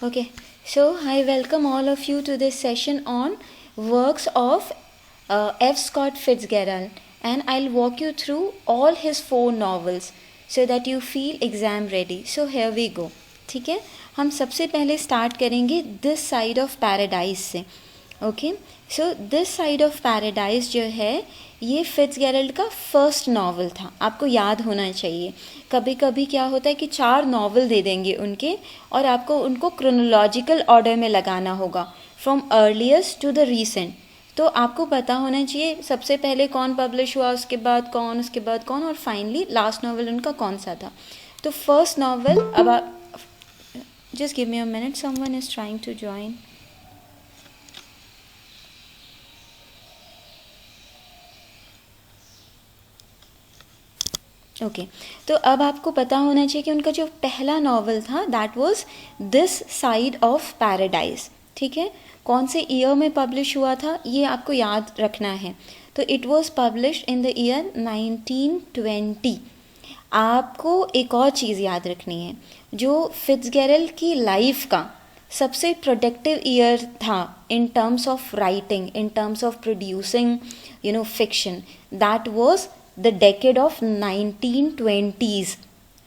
Okay, so I welcome all of you to this session on works of F. Scott Fitzgerald, and I'll walk you through all his 4 novels so that you feel exam ready. So here we go. ठीक है, हम सबसे पहले start करेंगे this side of paradise से. Okay, so this side of paradise जो है ये फिट्जगेरल्ड का फर्स्ट नावल था. आपको याद होना चाहिए. कभी कभी क्या होता है कि 4 नावल दे देंगे उनके और आपको उनको क्रोनोलॉजिकल ऑर्डर में लगाना होगा from earliest to the recent. तो आपको पता होना चाहिए सबसे पहले कौन पब्लिश हुआ, उसके बाद कौन, उसके बाद कौन, और फाइनली लास्ट नावल उनका कौन सा था. तो फर्स्ट नावल, अब आप just give me a minute, someone is trying to join. Okay, तो अब आपको पता होना चाहिए कि उनका जो पहला नावल था that was this side of paradise. ठीक है, कौन से ईयर में पब्लिश हुआ था ये आपको याद रखना है. तो it was published in the year 1920. आपको एक और चीज़ याद रखनी है, जो फिट्जगेरल्ड की लाइफ का सबसे प्रोडक्टिव ईयर था in terms of writing, in terms of producing fiction, that was the decade of 1920s.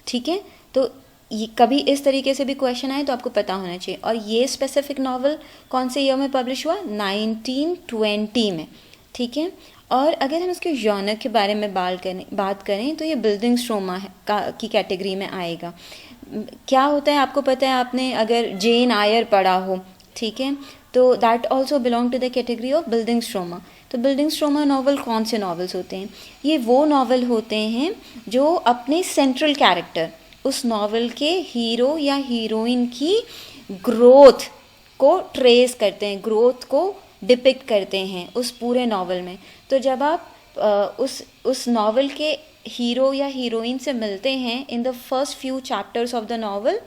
ठीक है, तो ये कभी इस तरीके से भी क्वेश्चन आए तो आपको पता होना चाहिए. और ये स्पेसिफिक नावल कौन से ईयर में पब्लिश हुआ? 1920 में. ठीक है, और अगर हम इसके जॉनर के बारे में बात करें तो ये बिल्डिंग्सट्रोमा की कैटेगरी में आएगा. क्या होता है आपको पता है, आपने अगर जेन आयर पढ़ा हो, ठीक है, तो that also belong to the category of bildungsroman. तो बिल्डिंग्सट्रोमा नावल कौन से नावल्स होते हैं? ये वो नावल होते हैं जो अपने सेंट्रल कैरेक्टर, उस नावल के हीरो या हीरोइन की ग्रोथ को ट्रेस करते हैं, ग्रोथ को डिपिक्ट करते हैं उस पूरे नावल में. तो जब आप उस नावल के हीरो या हीरोइन से मिलते हैं in the first few chapters of the novel,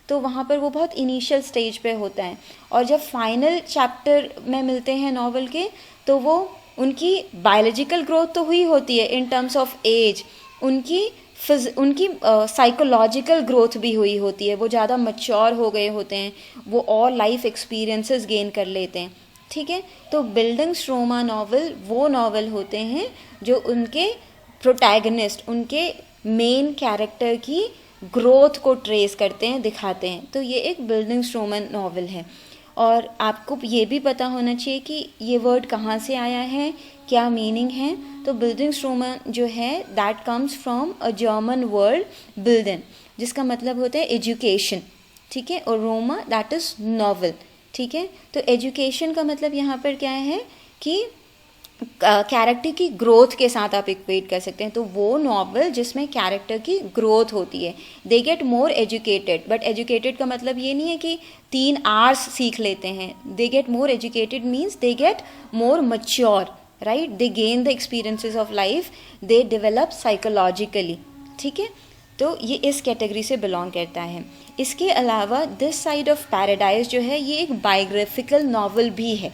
तो वहाँ पर वो बहुत इनिशियल स्टेज पे होता है. और जब फाइनल चैप्टर में मिलते हैं नावल के, तो वो उनकी बायोलॉजिकल ग्रोथ तो हुई होती है इन टर्म्स ऑफ एज, उनकी साइकोलॉजिकल ग्रोथ भी हुई होती है. वो ज़्यादा मैच्योर हो गए होते हैं, वो और लाइफ एक्सपीरियंसेस गेन कर लेते हैं. ठीक है, तो बिल्डिंग्सट्रोमा नावल वो नावल होते हैं जो उनके प्रोटैगनिस्ट, उनके मेन कैरेक्टर की ग्रोथ को ट्रेस करते हैं, दिखाते हैं. तो ये एक बिल्डिंग्सट्रोमा नावल है. और आपको ये भी पता होना चाहिए कि ये वर्ड कहाँ से आया है, क्या मीनिंग है. तो बिल्डिंग्सट्रोमा जो है that comes from a German word bilden, जिसका मतलब होता है एजुकेशन. ठीक है, और रोमा दैट इज़ नॉवल. ठीक है, तो एजुकेशन का मतलब यहाँ पर क्या है कि कैरेक्टर की ग्रोथ के साथ आप इक्वेट कर सकते हैं. तो वो नॉवल जिसमें कैरेक्टर की ग्रोथ होती है, they get more educated. But educated का मतलब ये नहीं है कि 3 आवर्स सीख लेते हैं. They get more educated means they get more mature, right. They gain the experiences of life, they develop psychologically. ठीक है, तो ये इस कैटेगरी से बिलोंग करता है. इसके अलावा दिस साइड ऑफ पैराडाइज जो है ये एक बायोग्राफिकल नावल भी है.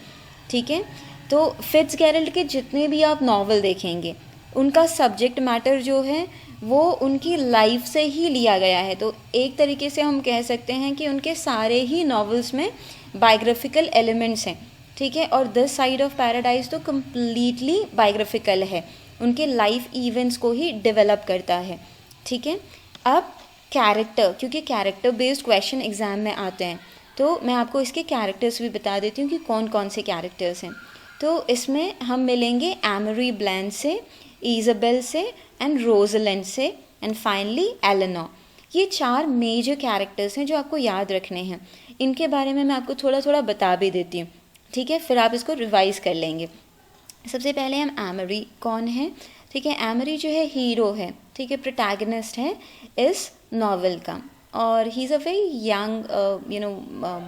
ठीक है, तो फिट्जगेरल्ड के जितने भी आप नावल देखेंगे उनका सब्जेक्ट मैटर जो है वो उनकी लाइफ से ही लिया गया है. तो एक तरीके से हम कह सकते हैं कि उनके सारे ही नावल्स में बायोग्राफिकल एलिमेंट्स हैं. ठीक है, और दिस साइड ऑफ पैराडाइज तो कम्प्लीटली बायोग्राफिकल है, उनके लाइफ इवेंट्स को ही डेवलप करता है. ठीक है, अब कैरेक्टर, क्योंकि कैरेक्टर बेस्ड क्वेश्चन एग्जाम में आते हैं, तो मैं आपको इसके कैरेक्टर्स भी बता देती हूँ कि कौन कौन से कैरेक्टर्स हैं. तो इसमें हम मिलेंगे एमरी ब्लैंड से, इज़ाबेल से, एंड रोजलैंड से, एंड फाइनली एलेनोर. ये 4 मेजर कैरेक्टर्स हैं जो आपको याद रखने हैं. इनके बारे में मैं आपको थोड़ा थोड़ा बता भी देती हूँ. ठीक है, फिर आप इसको रिवाइज कर लेंगे. सबसे पहले हम एमरी कौन है. ठीक है, एमरी जो है हीरो है. ठीक है, प्रोटैगनिस्ट है इस नावल का, और he is a very young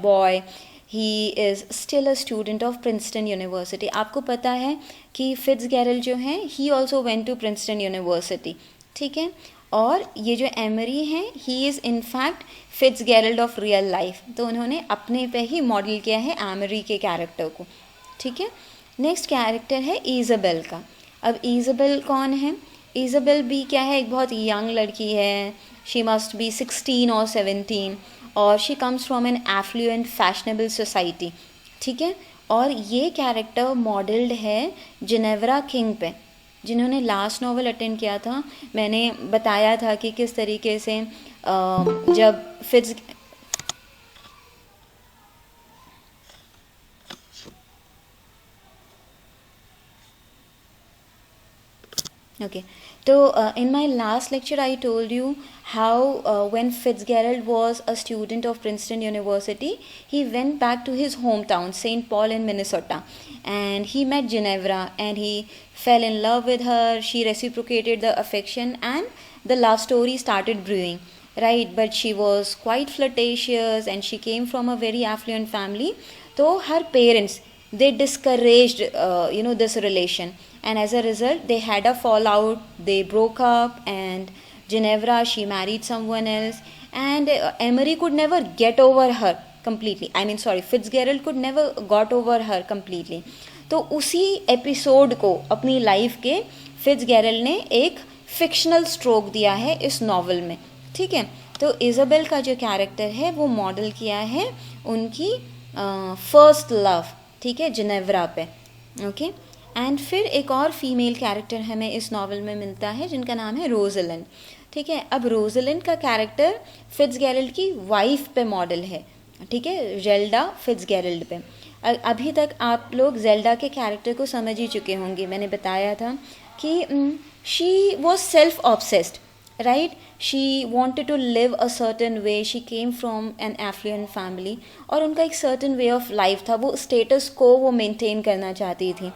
boy. He is still a student of Princeton University. आपको पता है कि फिट्जगेरल्ड जो हैं he also went to Princeton University. ठीक है, और ये जो एमरी हैं he is in fact Fitzgerald of real life. तो उन्होंने अपने पे ही मॉडल किया है एमरी के कैरेक्टर को. ठीक है, नेक्स्ट कैरेक्टर है इज़ाबेल का. अब इज़ाबेल कौन है? इज़ाबेल भी क्या है, एक बहुत यंग लड़की है. शी मस्ट बी 16 और 17, और she comes from an affluent fashionable society, ठीक है। और ये कैरेक्टर मॉडल्ड है जिनेवरा किंग पे, जिन्होंने लास्ट नॉवल अटेंड किया था। मैंने बताया था कि किस तरीके से जब Fitz Okay, so in my last lecture I told you how when Fitzgerald was a student of Princeton University, he went back to his hometown, St. Paul in Minnesota, and he met Ginevra and he fell in love with her. She reciprocated the affection and the love story started brewing, right? But she was quite flirtatious and she came from a very affluent family. So her parents, they discouraged this relation, and as a result they had a fallout. They broke up and Ginevra, she married someone else, and Emery could never get over her completely. I mean, sorry, Fitzgerald could never got over her completely. तो उसी episode को अपनी life के Fitzgerald ने एक fictional stroke दिया है इस नॉवल में, ठीक है। तो इज़ाबेल का जो कैरेक्टर है वो मॉडल किया है उनकी फर्स्ट लव, ठीक है, जिनेवरा पे, ओके। एंड फिर एक और फीमेल कैरेक्टर हमें इस नॉवल में मिलता है जिनका नाम है रोजलिंड, ठीक है। अब रोजलिंड का कैरेक्टर फिट्जगेरल्ड की वाइफ पे मॉडल है, ठीक है, जेल्डा फिट्जगेरल्ड पे। अभी तक आप लोग जेल्डा के कैरेक्टर को समझ ही चुके होंगे। मैंने बताया था कि she was self obsessed, right. She wanted to live a certain way, she came from an affluent family, और उनका एक सर्टन वे ऑफ लाइफ था, वो स्टेटस को वो मेंटेन करना चाहती थी।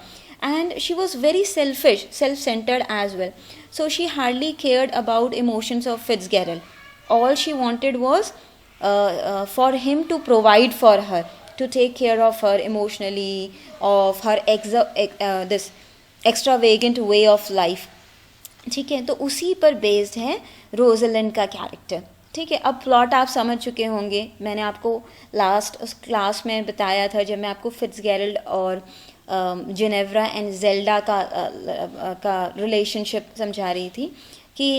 And she was very selfish, self-centered as well. So she hardly cared about emotions of Fitzgerald. All she wanted was for him to provide for her, to take care of her emotionally, of her this extravagant way of life. ठीक है, तो उसी पर based है Rosalind का character, ठीक है। अब प्लॉट आप समझ चुके होंगे। मैंने आपको लास्ट क्लास में बताया था जब मैं आपको फिट्जगेरल्ड और जिनेवरा एंड जेल्डा का रिलेशनशिप समझा रही थी कि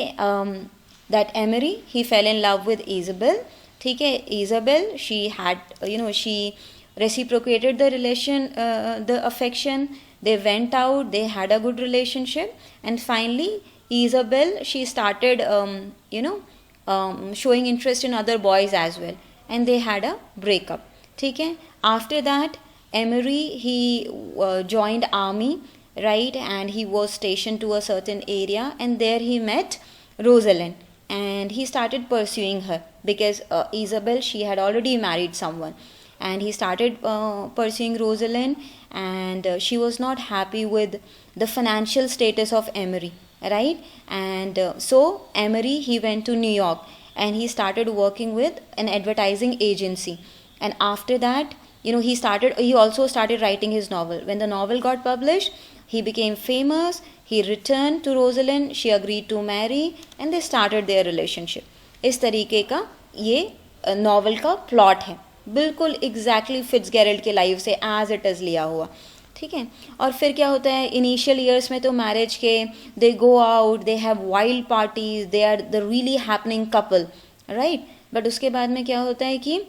that emery he fail in love with Isabel, ठीक है। Isabel she had she reciprocated the relation, the affection. They went out, they had a good relationship, and finally Isabel, she started showing interest in other boys as well, and they had a breakup, ठीक है। After that Emery, he joined army, right, and he was stationed to a certain area, and there he met Rosalind, and he started pursuing her because Isabel, she had already married someone, and he started pursuing Rosalind, and she was not happy with the financial status of Emery, right, and so Emery, he went to New York and he started working with an advertising agency, and after that he also started writing his novel. When the novel got published, he became famous. He returned to Rosalind, she agreed to marry, and they started their relationship. इस तरीके का ये novel का plot है, बिल्कुल exactly Fitzgerald के life से as it is लिया हुआ, ठीक है। और फिर क्या होता है, इनिशियल ईयर्स में तो मैरिज के they go out, they have wild parties, they are the really happening couple, right. But उसके बाद में क्या होता है कि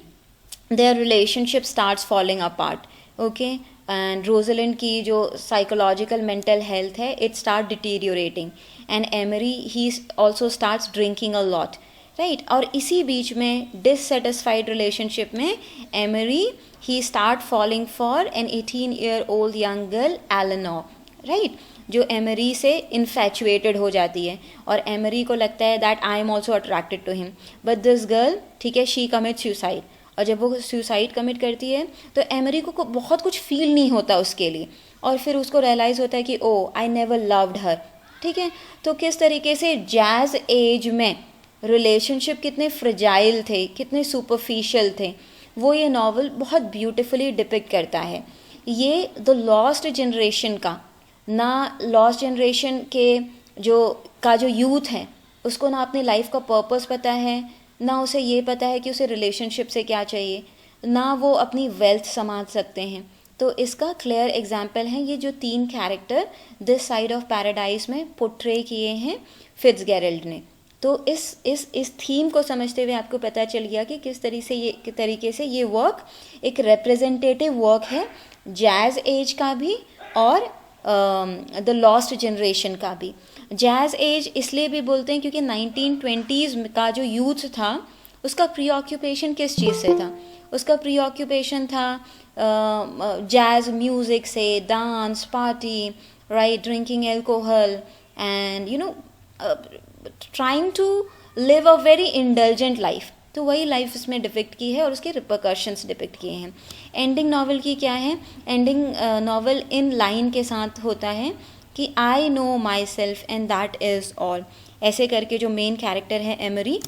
their relationship starts falling apart, okay, and Rosalind की जो psychological mental health है it start deteriorating, and Emery he also starts drinking a lot, right. और इसी बीच में dissatisfied relationship में Emery he start falling for an 18-year-old young girl Eleanor, right, जो Amory से infatuated हो जाती है, और एमरी को लगता है that I am also attracted to him, but this girl, ठीक है, शी कमिट सुसाइड। और जब वो सुसाइड कमिट करती है तो एमरी को बहुत कुछ फील नहीं होता उसके लिए, और फिर उसको रियलाइज़ होता है कि ओ आई नेवर लव्ड हर, ठीक है। तो किस तरीके से जैज़ एज में रिलेशनशिप कितने फ्रेजाइल थे, कितने सुपरफिशियल थे, वो ये नावल बहुत ब्यूटिफुली डिपिक्ट करता है। ये द लॉस्ट जनरेशन का, ना लॉस्ट जनरेशन के जो यूथ है उसको ना अपनी लाइफ का पर्पस पता है, ना उसे ये पता है कि उसे रिलेशनशिप से क्या चाहिए, ना वो अपनी वेल्थ संभाल सकते हैं। तो इसका क्लियर एग्जाम्पल है ये जो 3 character this side of paradise में पोर्ट्रे किए हैं फिट्जगेरल्ड ने। तो इस थीम को समझते हुए आपको पता चल गया कि किस तरीके से ये वर्क एक रिप्रेजेंटेटिव वर्क है जैज़ एज का भी और द लॉस्ट जनरेशन का भी। जैज़ एज इसलिए भी बोलते हैं क्योंकि 1920s का जो यूथ था उसका प्री ऑक्यूपेशन किस चीज़ से था? उसका प्री ऑक्यूपेशन था जैज़ म्यूज़िक से, dance, party, right, drinking alcohol and trying to live a very indulgent life. तो वही लाइफ इसमें डिपिक्ट की है और उसके रिपरकशंस डिपिक्ट किए हैं। एंडिंग नॉवल की क्या है? एंडिंग नॉवल इन लाइन के साथ होता है कि I know my self and that is all. ऐसे करके जो मेन कैरेक्टर है एमरी,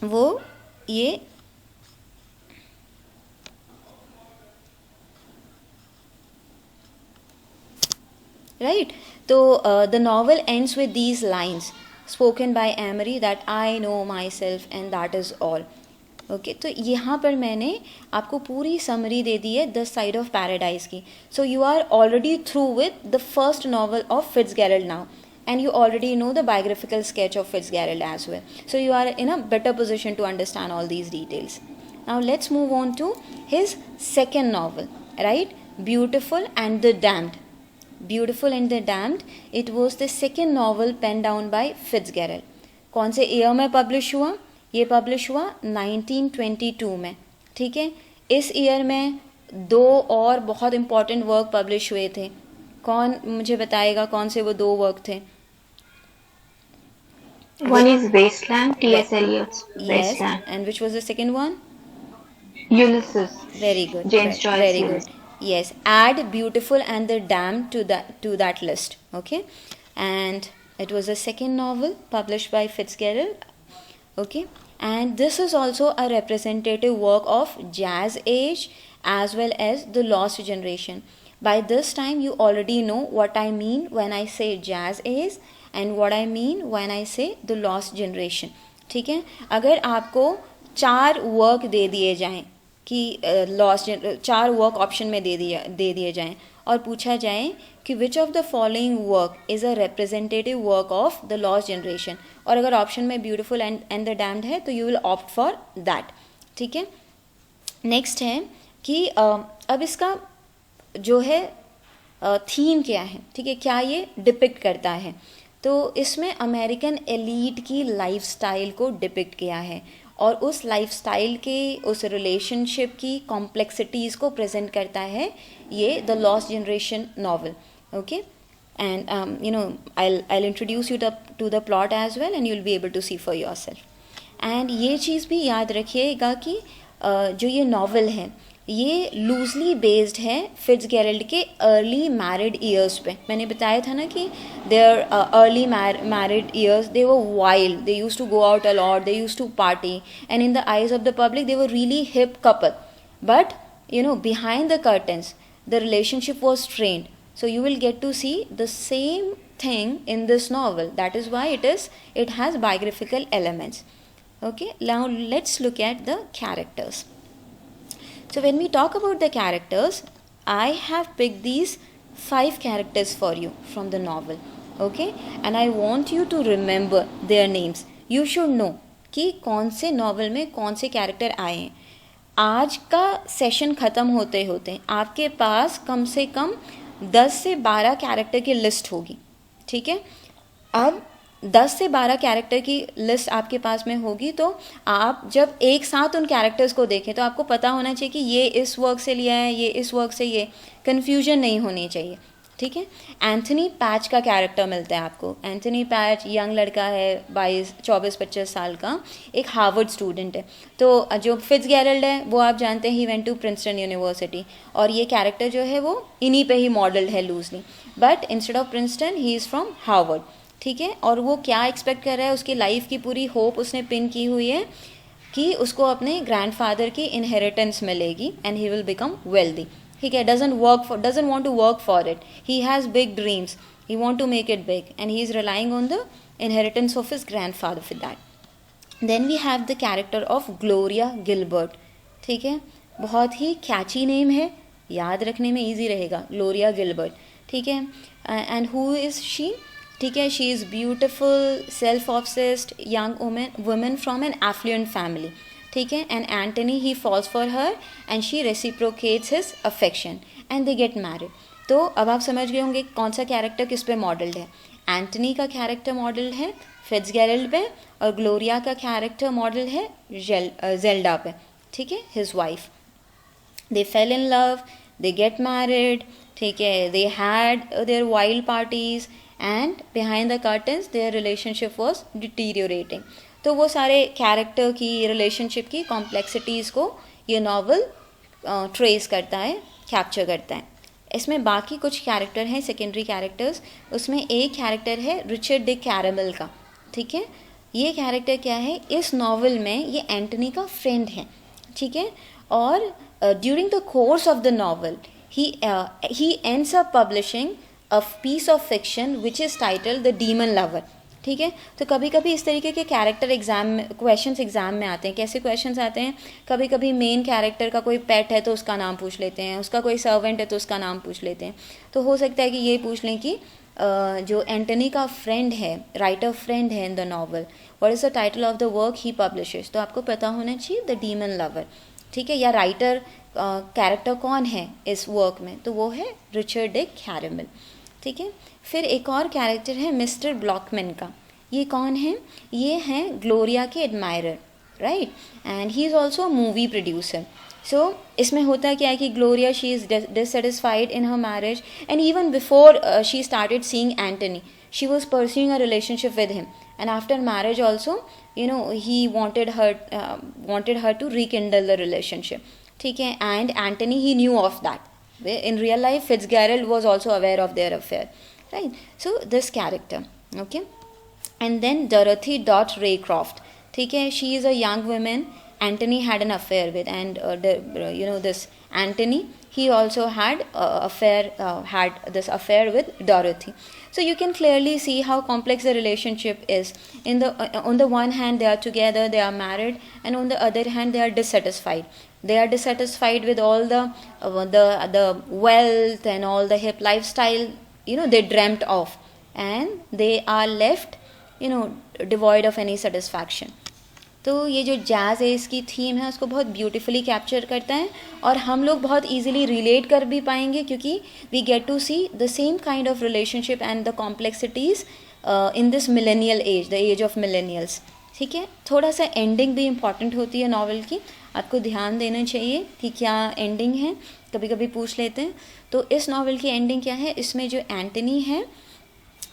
वो ये राइट। तो the novel ends with these lines spoken by emery that I know my self and that is all. Okay, तो यहाँ पर मैंने आपको पूरी समरी दे दी है द साइड ऑफ पैराडाइज की। So you are already through with the first novel of Fitzgerald now and you already know the biographical sketch of Fitzgerald as well. So you are in a better position to understand all these details. Now let's move on to his second novel, right? Beautiful and the Damned. Beautiful and the Damned, it was the second novel penned down by Fitzgerald. कौन से year में publish हुआ? ये publish हुआ 1922 में, ठीक है। इस ईयर में दो और बहुत इंपॉर्टेंट वर्क पब्लिश हुए थे। कौन मुझे बताएगा कौन से वो दो वर्क थे? One is Wasteland, T.S. Eliot's Yes, Wasteland. and which was the second one? Ulysses, Very good. James Joyce Very Ulysses. good. Yes, add Beautiful and the Damned to that list. Okay, and it was the second novel published by Fitzgerald. Okay, and this is also a representative work of Jazz Age as well as the Lost Generation. By this time, you already know what I mean when I say Jazz Age and what I mean when I say the Lost Generation. ठीक है, अगर आपको 4 work दे दिए जाएं कि चार work option में दे दिए जाएं और पूछा जाए कि which of the following work is a representative work of the lost generation, और अगर ऑप्शन में ब्यूटीफुल एंड द डैम्ड है तो you will opt for that. ठीक है, नेक्स्ट है कि अब इसका जो है थीम क्या है, ठीक है, क्या ये डिपिक्ट करता है। तो इसमें अमेरिकन एलीट की लाइफस्टाइल को डिपिक्ट किया है और उस लाइफस्टाइल के उस रिलेशनशिप की कॉम्प्लेक्सिटीज़ को प्रेजेंट करता है ये the lost generation novel. Okay, and you know I'll introduce you to the plot as well and you'll be able to see for yourself. And ये चीज़ भी याद रखिएगा कि जो ये नॉवल है ये लूजली बेस्ड है फिट्जगेरल्ड के अर्ली मैरिड ईयर्स पे। मैंने बताया था ना कि their early married years they were wild, they used to go out a lot, they used to party and in the eyes of the public they were really hip couple, but you know behind the curtains the relationship was strained. So you will get to see the same thing in this novel. That is why it has biographical elements. Okay, now let's look at the characters. So when we talk about the characters, I have picked these 5 characters for you from the novel. Okay, and I want you to remember their names. You should know कि कौन से novel में कौन से character आए हैं. आज का सेशन ख़त्म होते होते आपके पास कम से कम 10 से 12 कैरेक्टर की लिस्ट होगी. ठीक है, अब 10 से 12 कैरेक्टर की लिस्ट आपके पास में होगी तो आप जब एक साथ उन कैरेक्टर्स को देखें तो आपको पता होना चाहिए कि ये इस वर्क से लिया है, ये इस वर्क से, ये कन्फ्यूजन नहीं होनी चाहिए. ठीक है, एंथनी पैच का कैरेक्टर मिलता है आपको. एंथनी पैच यंग लड़का है, 24-25 साल का, एक हार्वर्ड स्टूडेंट है. तो जो फिट्जगेरल्ड है वो आप जानते हैं he went to Princeton University, और ये कैरेक्टर जो है वो इन्हीं पे ही मॉडल्ड है loosely, but instead of Princeton he is from Harvard. ठीक है, और वो क्या एक्सपेक्ट कर रहा है, उसकी लाइफ की पूरी होप उसने पिन की हुई है कि उसको अपने ग्रैंडफादर की इनहेरिटेंस मिलेगी and he will become wealthy. ठीक है, doesn't want to work for it. He has big dreams. He want to make it big and he is relying on the inheritance of his grandfather for that. Then we have the character of Gloria Gilbert. ठीक है, बहुत ही कैची name है, याद रखने में easy रहेगा, Gloria Gilbert. ठीक है, एंड हु इज़ शी? ठीक है. She is beautiful, self obsessed young women from an affluent family. ठीक है. And Antony he falls for her and she reciprocates his affection and they get married. तो अब आप समझ गए होंगे कौन सा कैरेक्टर किस पे मॉडल्ड है. एंटनी का कैरेक्टर मॉडल है फिट्जगेरल्ड पे, और ग्लोरिया का कैरेक्टर मॉडल है जेल्डा पे. ठीक है, his wife. They fail in love, they get married. ठीक है, दे had there wild parties and behind the curtains their relationship was deteriorating. तो वो सारे कैरेक्टर की, रिलेशनशिप की कॉम्प्लेक्सिटीज़ को ये नावल ट्रेस करता है, कैप्चर करता है. इसमें बाकी कुछ कैरेक्टर हैं, सेकेंडरी कैरेक्टर्स. उसमें एक कैरेक्टर है रिचर्ड डिक कैरेमल का. ठीक है, ये कैरेक्टर क्या है, इस नावल में ये एंटनी का फ्रेंड है. ठीक है, और during the course of the novel he ends up publishing a piece of fiction which is titled The Demon Lover. ठीक है, तो कभी कभी इस तरीके के कैरेक्टर क्वेश्चंस एग्जाम में आते हैं. कैसे क्वेश्चंस आते हैं, कभी कभी मेन कैरेक्टर का कोई पेट है तो उसका नाम पूछ लेते हैं, उसका कोई सर्वेंट है तो उसका नाम पूछ लेते हैं. तो हो सकता है कि ये पूछ लें कि जो एंटनी का फ्रेंड है, राइटर फ्रेंड है in the novel, what is the title of the work he publishes. तो आपको पता होना चाहिए द डीमन लवर. ठीक है, या राइटर कैरेक्टर कौन है इस वर्क में, तो वो है रिचर्ड डिक कैरेमल. ठीक है, फिर एक और कैरेक्टर है मिस्टर ब्लॉकमैन का. ये कौन है, ये हैं ग्लोरिया के admirer, right, and he is also a movie producer. So इसमें होता क्या है कि Gloria she is dissatisfied in her marriage, and even before she started seeing Anthony she was pursuing a relationship with him, and after marriage also he wanted her to rekindle the relationship. ठीक है, and Anthony he knew of that. In real life Fitzgerald was also aware of their affair, right? So this character, okay. And then Dorothy Dot Raycroft. ठीक है, she is a young woman Anthony had an affair with, and this Anthony, he also had this affair with Dorothy. So you can clearly see how complex the relationship is. On the one hand they are together, they are married, and on the other hand they are dissatisfied. They are dissatisfied with all the wealth and all the hip lifestyle they dreamt of, and they are left devoid of any satisfaction. तो ये जो jazz है इसकी theme है उसको बहुत beautifully capture करता है, और हम लोग बहुत इजीली रिलेट कर भी पाएंगे क्योंकि we get to see the same kind of relationship and the complexities in this millennial age, the age of millennials. ठीक है, थोड़ा सा एंडिंग भी इम्पॉर्टेंट होती है नावल की, आपको ध्यान देना चाहिए कि क्या एंडिंग है, कभी कभी पूछ लेते हैं. तो इस नावल की एंडिंग क्या है, इसमें जो एंटनी है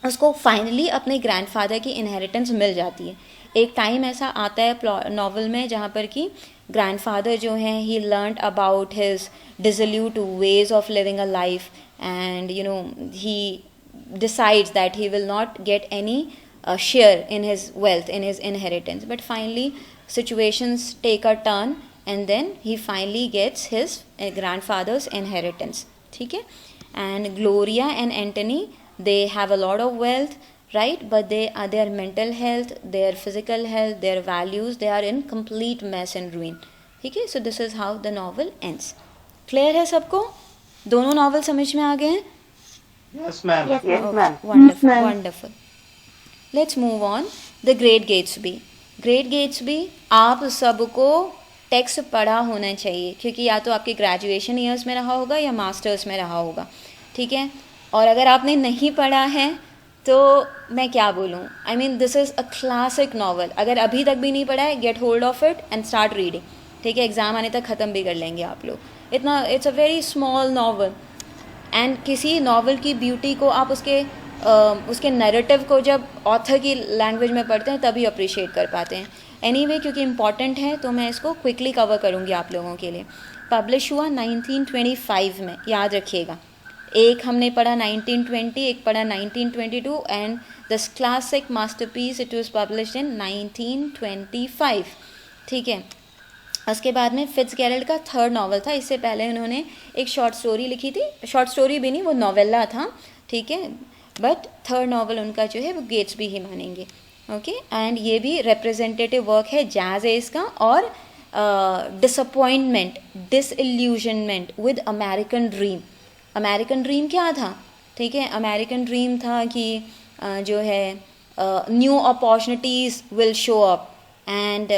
उसको फाइनली अपने ग्रैंडफादर की इनहेरिटेंस मिल जाती है. एक टाइम ऐसा आता है नावल में जहाँ पर कि ग्रैंडफादर जो हैं he learned about his dissolute ways of living a life, and he decides that he will not get any share in his wealth, in his inheritance, but finally situations take a turn and then he finally gets his grandfather's inheritance. ठीक है, and Gloria and Anthony, they have a lot of wealth, right, but their mental health, their physical health, their values, they are in complete mess and ruin. ठीक है, so this is how the novel ends. Clear है सबको, दोनों novel समझ में आ गए हैं? Yes, ma'am. Yes, ma'am. Wonderful, Yes, ma'am. wonderful. Let's move on. The Great Gatsby. Great Gatsby आप सबको टेक्स्ट पढ़ा होना चाहिए, क्योंकि या तो आपके ग्रेजुएशन ईयर्स में रहा होगा या मास्टर्स में रहा होगा. ठीक है, और अगर आपने नहीं पढ़ा है तो मैं क्या बोलूँ, I mean this is a classic novel. अगर अभी तक भी नहीं पढ़ा है, get hold of it and start reading. ठीक है, एग्ज़ाम आने तक ख़त्म भी कर लेंगे आप लोग. It's a very small novel, and किसी नावल की ब्यूटी को आप उसके नैरेटिव को जब ऑथर की लैंग्वेज में पढ़ते हैं तभी अप्रिशिएट कर पाते हैं. एनीवे, क्योंकि इम्पॉर्टेंट है तो मैं इसको क्विकली कवर करूँगी आप लोगों के लिए. पब्लिश हुआ 1925 में, याद रखिएगा. एक हमने पढ़ा 1920, एक पढ़ा 1922, and this classic masterpiece it was published इन 1925. ठीक है, उसके बाद में फिट्जगेरल्ड का थर्ड नावल था. इससे पहले उन्होंने एक शॉर्ट स्टोरी लिखी थी, शॉर्ट स्टोरी भी नहीं, वो नोवेला था. ठीक है, बट थर्ड नावल उनका जो है वो गेट्सबी ही मानेंगे. ओके, एंड ये भी रिप्रेजेंटेटिव वर्क है जैज़ एज का, और disappointment, disillusionment with American dream. American dream क्या था? ठीक है, अमेरिकन ड्रीम था कि जो है new opportunities will show up and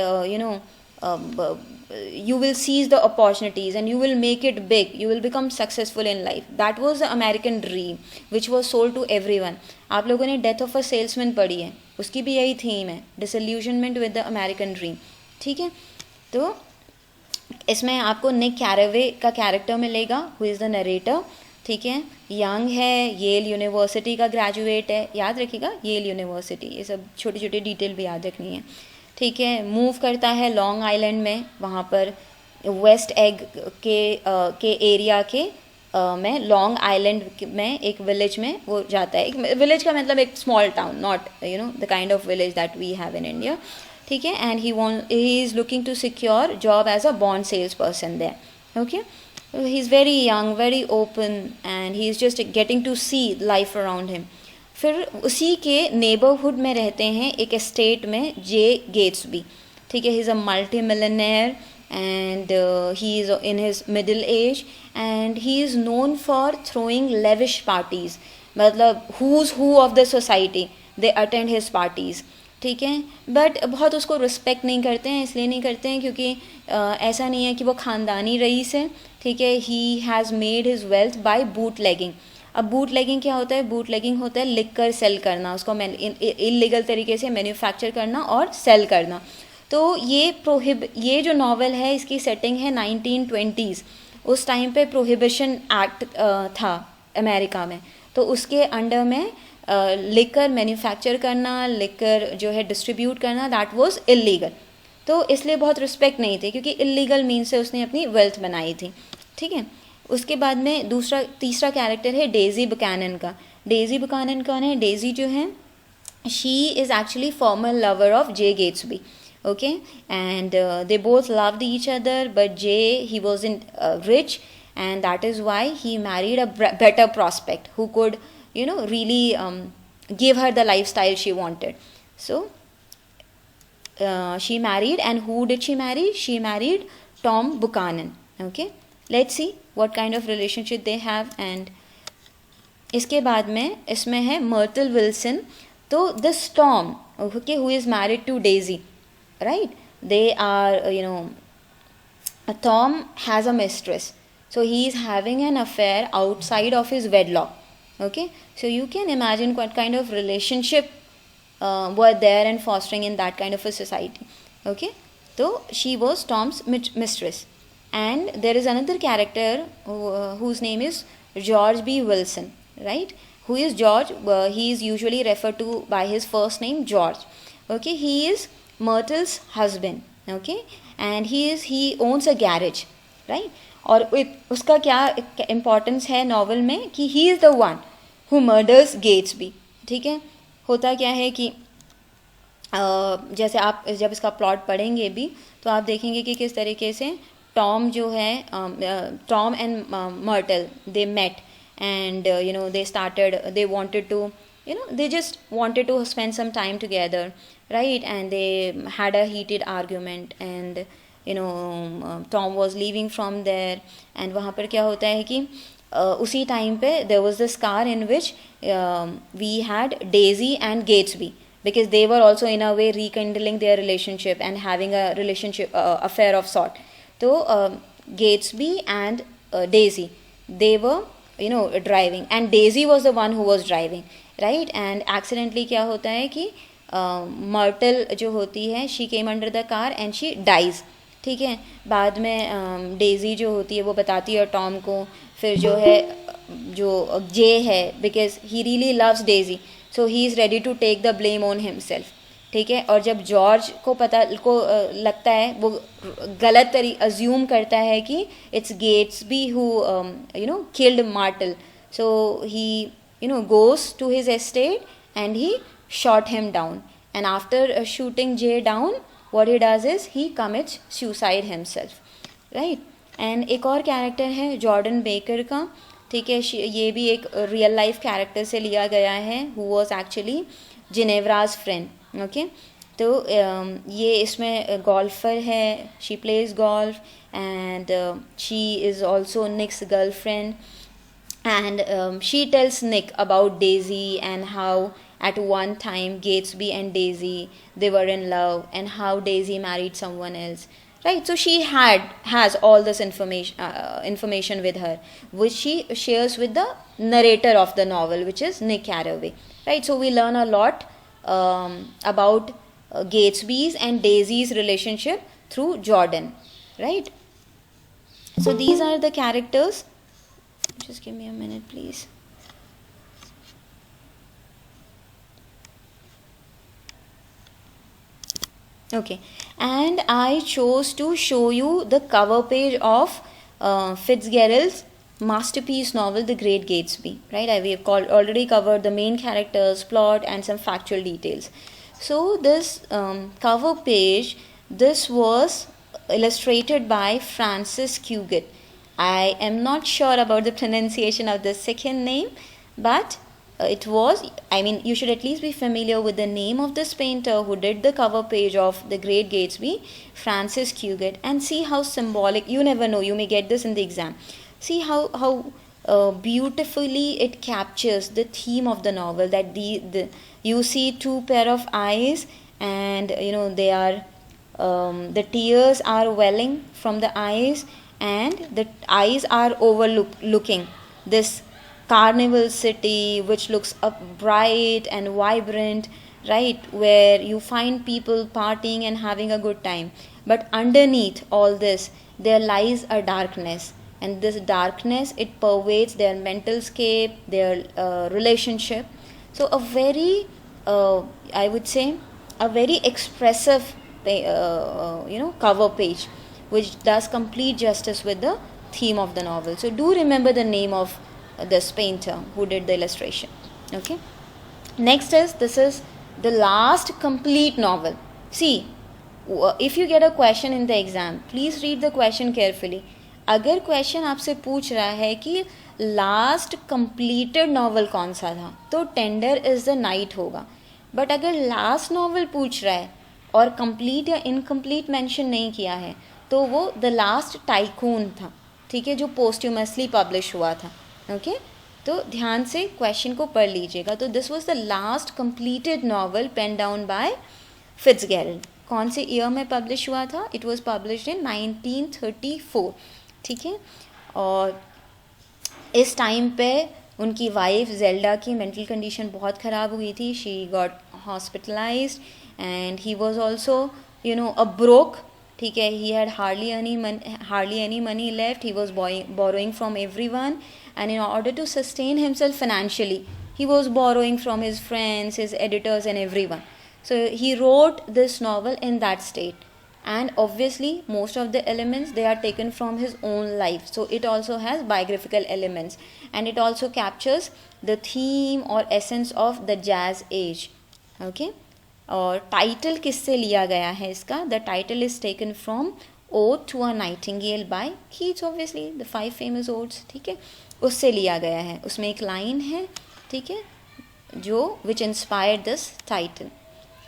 you will seize the opportunities and you will make it big, you will become successful in life. That was the American dream which was sold to everyone. आप लोगों ने death of a salesman पढ़ी है, उसकी भी यही theme है, disillusionment with the American dream. ठीक है, तो इसमें आपको निक कैरावे का कैरेक्टर मिलेगा, हु इज़ द नरेटर. ठीक है, यंग है, येल यूनिवर्सिटी का ग्रेजुएट है, याद रखिएगा येल यूनिवर्सिटी, ये सब छोटी छोटी डिटेल भी याद रखनी है. ठीक है, मूव करता है लॉन्ग आइलैंड में, वहाँ पर वेस्ट एग के एरिया के में लॉन्ग आइलैंड में एक विलेज में वो जाता है. एक विलेज का मतलब एक small town, not the kind of village that we have in India. ठीक है, and he is looking to secure job as a bond sales person there. Okay, he is very young, very open and he is just getting to see life around him. फिर उसी के neighbourhood में रहते हैं एक estate में जे Gatsby. ठीक है, he is a multi millionaire and he is in his middle age and he is known for throwing lavish parties. मतलब who's who of the society they attend his parties. ठीक है, but बहुत उसको respect नहीं करते हैं. इसलिए नहीं करते हैं क्योंकि ऐसा नहीं है कि वो ख़ानदानी रईस है. ठीक है, he has made his wealth by bootlegging. अब बूट लेगिंग क्या होता है? बूट लेगिंग होता है लिकर सेल करना, उसको इलीगल तरीके से मैन्युफैक्चर करना और सेल करना. तो ये जो नावल है इसकी सेटिंग है 1920s. उस टाइम पे प्रोहिबिशन एक्ट था अमेरिका में, तो उसके अंडर में लिकर मैन्युफैक्चर करना, लिकर जो है डिस्ट्रीब्यूट करना, दैट वाज इलीगल. तो इसलिए बहुत रिस्पेक्ट नहीं थी क्योंकि इलीगल मीन्स से उसने अपनी वेल्थ बनाई थी. ठीक है, उसके बाद में तीसरा कैरेक्टर है डेजी बुकैनन का. डेजी बुकैनन कौन है? डेजी जो है she is actually farmer lover of J Gatsby. Okay, and they both loved each other but J he was in rich and that is why he married a better prospect who could really give her the lifestyle she wanted. So she married, and who did she marry? She married Tom Buchanan. Okay, let's see what kind of relationship they have. And इसके बाद में इसमें है myrtle Wilson. तो this Tom, okay, who is married to Daisy, right? They are Tom has a mistress. So he is having an affair outside of his wedlock. Okay, so you can imagine what kind of relationship were there and fostering in that kind of a society. Okay, so she was Tom's mistress. And there is another character whose name is George B. Wilson, right? Who is George? He is usually referred to by his first name, George. Okay, he is Myrtle's husband. Okay, and he owns a garage, right? और उसका क्या importance है novel में कि he is the one who murders Gatsby. ठीक है, होता क्या है कि जैसे आप जब इसका प्लॉट पढ़ेंगे भी तो आप देखेंगे कि किस तरीके से टॉम जो है Tom and Myrtle they met and they started, they wanted to they just wanted to spend some time together, right? And they had a heated argument and Tom was leaving from there. and वहाँ पर क्या होता है कि उसी time पे there was this car in which we had Daisy and Gatesby, because they were also in a way rekindling their relationship and having a relationship affair of sort. तो Gatesby and Daisy, they were driving, and Daisy was the one who was driving, right? And accidentally क्या होता है कि Myrtle जो होती है she came under the car and she dies. ठीक है, बाद में डेजी जो होती है वो बताती है टॉम को. फिर जो है जो जे है, because he really loves Daisy, so he is ready to take the blame on himself. ठीक है, और जब जॉर्ज को लगता है, वो गलत अज्यूम करता है कि it's Gatsby who killed mortal, so he goes to his estate and he shot him down. And after shooting Jay down, what he does is he commits suicide himself, right? And एक और character है Jordan baker का. ठीक है, ये भी एक real life character से लिया गया है, who was actually Ginevra's friend. Okay, तो ये इसमें गोल्फर है, she plays golf and she is also Nick's girlfriend. And she tells Nick about Daisy and how at one time Gatesby and Daisy, they were in love, and how Daisy married someone else, right? So she has all this information with her, which she shares with the narrator of the novel, which is Nick Carraway, right? So we learn a lot about Gatesby's and Daisy's relationship through Jordan, right? So these are the characters. Just give me a minute, please. Okay, and I chose to show you the cover page of Fitzgerald's masterpiece novel, The Great Gatsby, right? We have already covered the main characters, plot, and some factual details. So this cover page, this was illustrated by Francis Cugat. I am not sure about the pronunciation of the second name, but you should at least be familiar with the name of this painter who did the cover page of The Great Gatsby, Francis Cugat, and see how symbolic, you never know, you may get this in the exam. See how beautifully it captures the theme of the novel, that you see two pair of eyes, and they are the tears are welling from the eyes, and the eyes are overlooking this carnival city, which looks bright and vibrant, right, where you find people partying and having a good time. But underneath all this there lies a darkness, and this darkness, it pervades their mental scape, their relationship. So a very I would say a very expressive cover page, which does complete justice with the theme of the novel. So do remember the name of this painter who did the illustration. Okay, next this is the last complete novel. See, if you get a question in the exam, please read the question carefully. अगर question आपसे पूछ रहा है कि last completed novel कौन सा था, तो टेंडर इज द नाइट होगा. बट अगर लास्ट नॉवल पूछ रहा है और कंप्लीट या इनकम्प्लीट मेंशन नहीं किया है, तो वो द लास्ट टाइकून था, ठीक है, जो पोस्ट्यूमसली पब्लिश हुआ था. ओके, तो ध्यान से क्वेश्चन को पढ़ लीजिएगा. तो this was the last completed novel pen down by Fitzgerald. कौन से ईयर में पब्लिश हुआ था? It was published in 1934. ठीक है, और इस टाइम पे उनकी वाइफ जेल्डा की मेंटल कंडीशन बहुत ख़राब हुई थी. She got hospitalised and he was also a broke. ठीक है, he had hardly any money left. He was borrowing from everyone, and in order to sustain himself financially, he was borrowing from his friends, his editors, and everyone. So he wrote this novel in that state, and obviously most of the elements, they are taken from his own life. So it also has biographical elements, and it also captures the theme or essence of the jazz age. Okay. और title किससे लिया गया है इसका? The title is taken from Ode to a Nightingale by Keats, obviously the 5 famous odes. ठीक है, उससे लिया गया है. उसमें एक लाइन है, ठीक है, जो विच इंस्पायर्ड दिस टाइटल.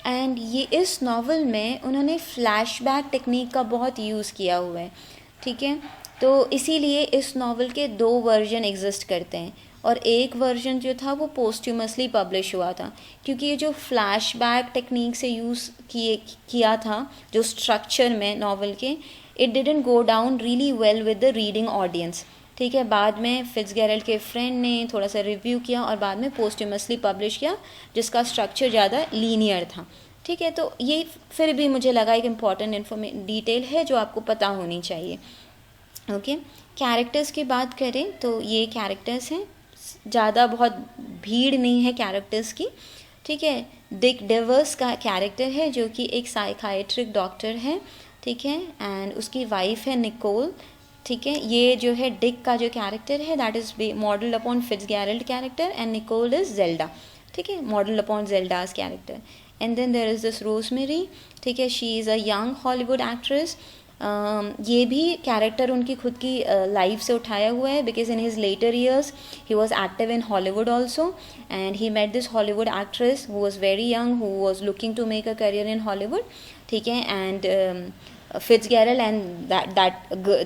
एंड ये इस नावल में उन्होंने फ्लैशबैक टेक्निक का बहुत यूज़ किया हुआ है. ठीक है, तो इसीलिए इस नावल के 2 वर्जन एग्जिस्ट करते हैं, और एक वर्जन जो था वो पोस्ट्यूमसली पब्लिश हुआ था, क्योंकि ये जो फ्लैशबैक टेक्निक से यूज़ किया था जो स्ट्रक्चर में नावल के, it didn't go down really well with the reading audience. ठीक है, बाद में फिट्जगेरल्ड के फ्रेंड ने थोड़ा सा रिव्यू किया और बाद में पोस्ट्यूमसली पब्लिश किया, जिसका स्ट्रक्चर ज़्यादा लीनियर था. ठीक है, तो ये फिर भी मुझे लगा एक इम्पॉर्टेंट डिटेल है जो आपको पता होनी चाहिए. ओके, कैरेक्टर्स की बात करें तो ये कैरेक्टर्स हैं, ज़्यादा बहुत भीड़ नहीं है कैरेक्टर्स की. ठीक है, डिक डेवर्स का कैरेक्टर है जो कि एक साइकाइट्रिक डॉक्टर है. ठीक है, एंड उसकी वाइफ है निकोल. ठीक है, ये जो है डिक का जो कैरेक्टर है that is modelled upon Fitzgerald character, and Nicole is Zelda. ठीक है, modelled upon Zelda's character. And then there is this Rosemary. ठीक है, she is a young Hollywood actress. ये भी कैरेक्टर उनकी खुद की लाइफ से उठाया हुआ है, because in his later years he was active in Hollywood also, and he met this Hollywood actress who was very young, who was looking to make a career in Hollywood. ठीक है, and Fitzgerald and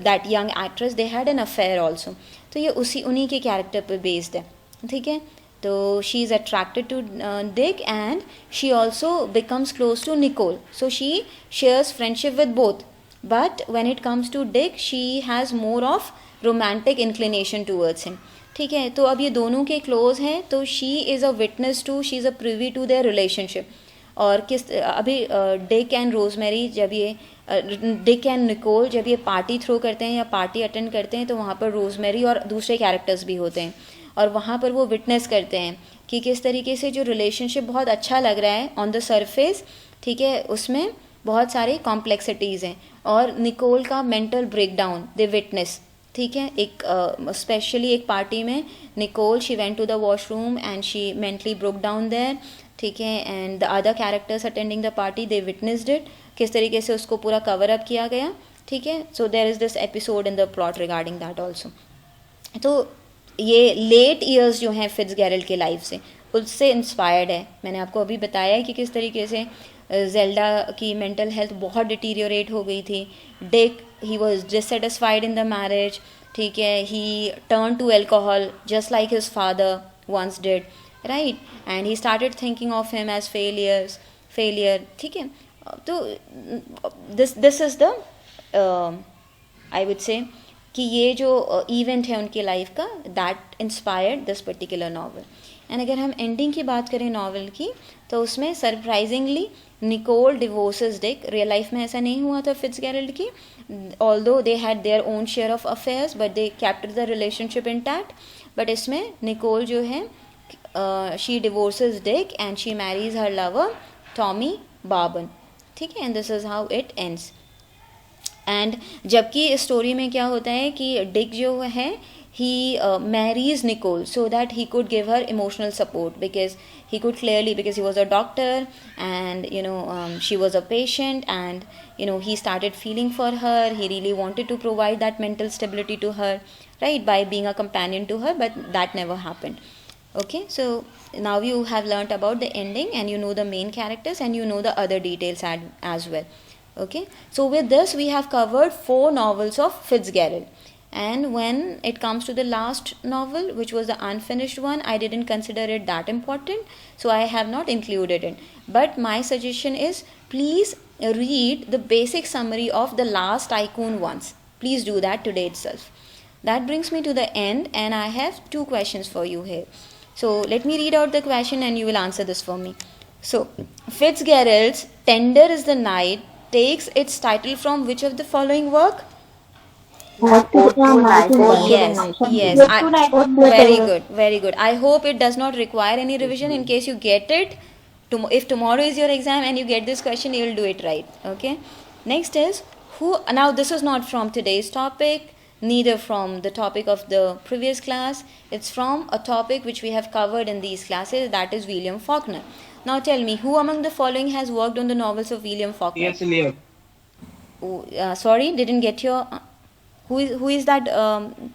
that young actress, they had an affair also. तो ये उन्हीं के character पर based है. ठीक है, So she is attracted to Dick, and she also becomes close to Nicole. So she shares friendship with both. But when it comes to Dick, she has more of romantic inclination towards him. ठीक है, तो अब ये दोनों के close हैं, तो she is a witness to, she is a privy to their relationship. और किस अभी डिक एंड रोजमेरी जब ये डिक एंड निकोल जब ये पार्टी थ्रो करते हैं या पार्टी अटेंड करते हैं, तो वहाँ पर रोजमेरी और दूसरे कैरेक्टर्स भी होते हैं, और वहाँ पर वो विटनेस करते हैं कि किस तरीके से जो रिलेशनशिप बहुत अच्छा लग रहा है ऑन द सरफेस, ठीक है, उसमें बहुत सारी कॉम्प्लेक्सिटीज़ हैं, और निकोल का मेंटल ब्रेकडाउन दे विटनेस. ठीक है, एक स्पेशली एक पार्टी में Nicole she went to the washroom and she mentally broke down there. ठीक है, and the other characters attending the party they witnessed it, किस तरीके से उसको पूरा कवर अप किया गया. ठीक है, so there is this episode in the plot regarding that also. तो ये लेट ईयर्स जो हैं फिट्ज़गेरल्ड के लाइफ से, उससे इंस्पायर्ड है. मैंने आपको अभी बताया है कि किस तरीके से जेल्डा की मेंटल हेल्थ बहुत डिटीरियोरेट हो गई थी. Dick he was dissatisfied in the marriage. ठीक है, he turn to alcohol just like his father once did, right, and he started thinking of him as failure. ठीक है, तो this is the I would say कि ये जो event है उनकी लाइफ का, that inspired this particular novel. And अगर हम एंडिंग की बात करें नावल की, तो उसमें surprisingly Nicole divorces Dick. Real life में ऐसा नहीं हुआ था फिट्ज़गेरल्ड की, although they had their own share of affairs, but they kept the relationship intact. But इसमें निकोल जो है she divorces Dick and she marries her lover Tommy Barban. ठीक है, and this is how it ends. And जबकि इस story में क्या होता है कि डिक जो है he marries Nicole so that he could give her emotional support, because he could clearly, because he was a doctor and she was a patient, and he started feeling for her. He really wanted to provide that mental stability to her, right, by being a companion to her, but that never happened. Okay, so now you have learnt about the ending, and you know the main characters, and you know the other details as well. Okay, so with this we have covered 4 novels of Fitzgerald. And when it comes to the last novel, which was the unfinished one, I didn't consider it that important, so I have not included it. But my suggestion is, please read the basic summary of the last Tycoon once. Please do that today itself. That brings me to the end, and I have 2 questions for you here. So let me read out the question and you will answer this for me. So, Fitzgerald's Tender is the Night takes its title from which of the following work? Yes. Very good. I hope it does not require any revision. In case you get it, if tomorrow is your exam and you get this question, you will do it right. Okay. Next is who. Now this is not from today's topic, neither from the topic of the previous class. It's from a topic which we have covered in these classes. That is William Faulkner. Now tell me, who among the following has worked on the novels of William Faulkner? T.S. Eliot. Sorry, didn't get your. Who is that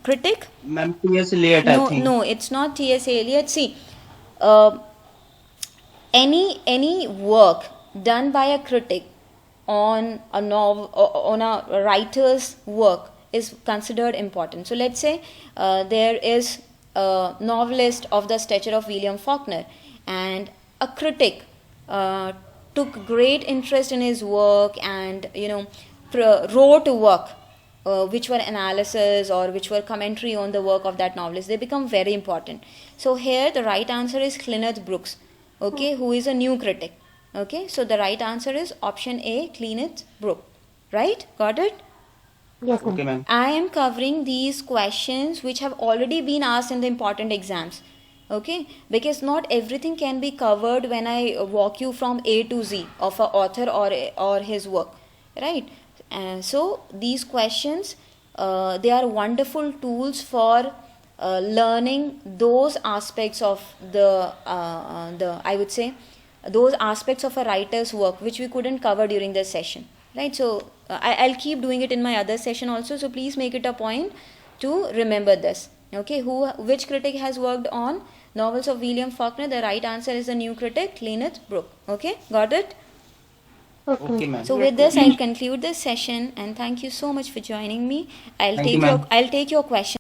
critic? Ma'am, T.S. Eliot, I think. No, it's not T.S. Eliot. See, any work done by a critic on a novel, on a writer's work, is considered important. So let's say there is a novelist of the stature of William Faulkner, and a critic took great interest in his work, and wrote a work which were analysis or which were commentary on the work of that novelist. They become very important. So here the right answer is Cleaneth Brooks, okay, who is a new critic. Okay, so the right answer is option A, Cleaneth Brooks. Right? Got it? Yes, Okay, ma'am. I am covering these questions which have already been asked in the important exams. Okay, because not everything can be covered when I walk you from A to Z of an author or his work, right? So these questions, they are wonderful tools for learning those aspects of the I would say those aspects of a writer's work which we couldn't cover during this session, right? So I'll keep doing it in my other session also, so please make it a point to remember this. Okay, which critic has worked on novels of William Faulkner? The right answer is the new critic, Cleaneth Brooks. Okay, got it? Okay, ma'am. So with this, I'll conclude this session, and thank you so much for joining me. I'll Thank you, ma'am. take your question.